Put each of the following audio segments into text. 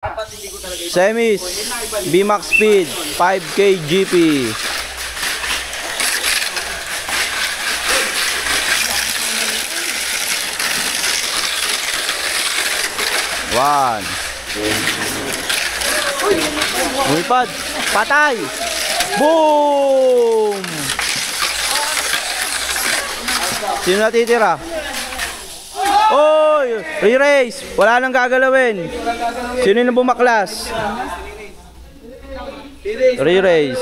Semis, BMAX Speed, 5K GP. One. Umipad. Patay. Boom! Sino natitira? Oy! Re-race! Wala nang gagalawin. Sino yung bumaklas? Re-race.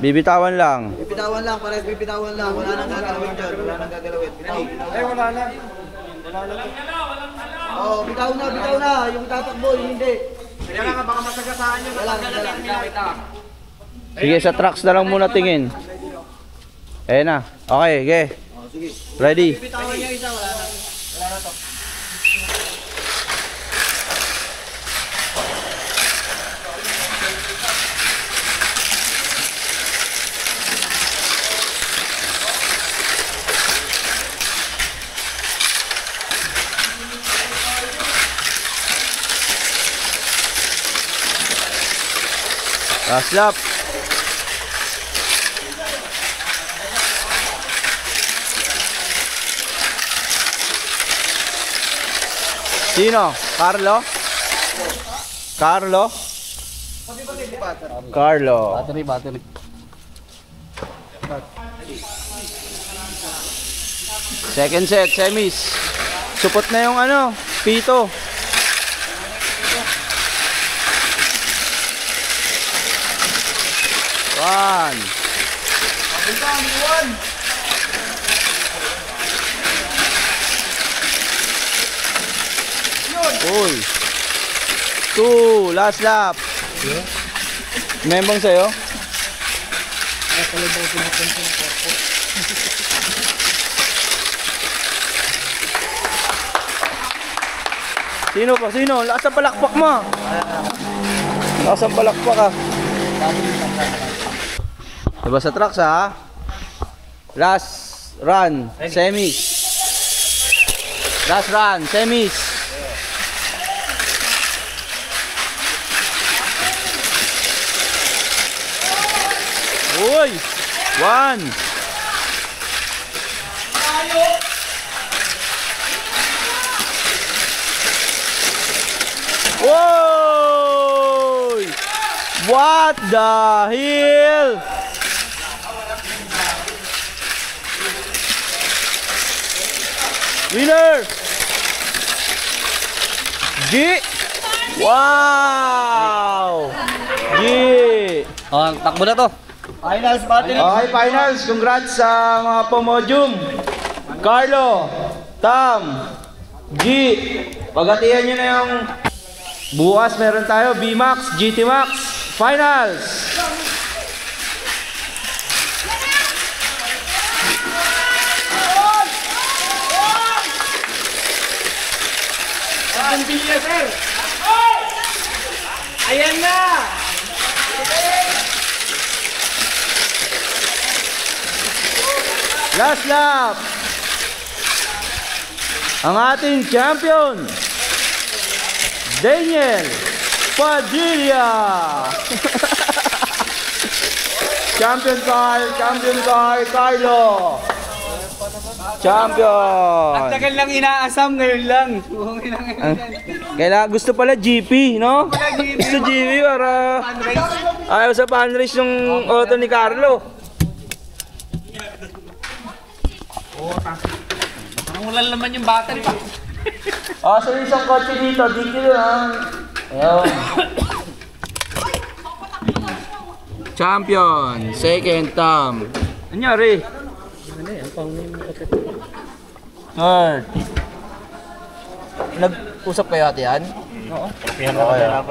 Bibitawan lang. Bibitawan lang, parehas bibitawan lang. Wala nang gagalawin dyan. Wala nang gagalawin. Ay, wala na. Oh, bitaw na. Yung tatakbo, yung hindi. Kaya nga, baka masagasaan nyo. Wala. Sige, sa trucks na lang muna tingin. Ayan na. Okay, okay. Sige. Ready? Bibitawan niya isa, wala na. Wala na to. Last lap. Sino? Carlo? Carlo? Carlo. Battery. Second set, semis. Supot na yung ano, pito. One. Uy. Two. Last lap. Membang sa'yo? Sino pa? Sino? Lakas ang palakpak mo. Lakas ang palakpak ah. Diba sa trucks ha? Last run, semis. Last run, semis. Uy! One! Whoa! What the hell? Winner! G! Wow! G! Oh, takbo na to. Finals battery. Okay, finals. Congrats sa mga pumodium. Carlo, Tam, G. Pagatihan nyo na yung bukas meron tayo BMAX, GT Max. Finals! Ayan na! Last lap! Ang ating champion, Daniel Padilla! Champion Carlo! Champion! Ang tagal lang inaasam, ngayon lang. Kailangan gusto pala GP, no? Gusto GP para ayaw sa panrace yung auto ni Carlo. Parang wala naman yung battery pa. So isang kotse dito lang. Ayun. Champion, second time. Anyari? Third. Nag-usap kayo ate yan? Oo. Kaya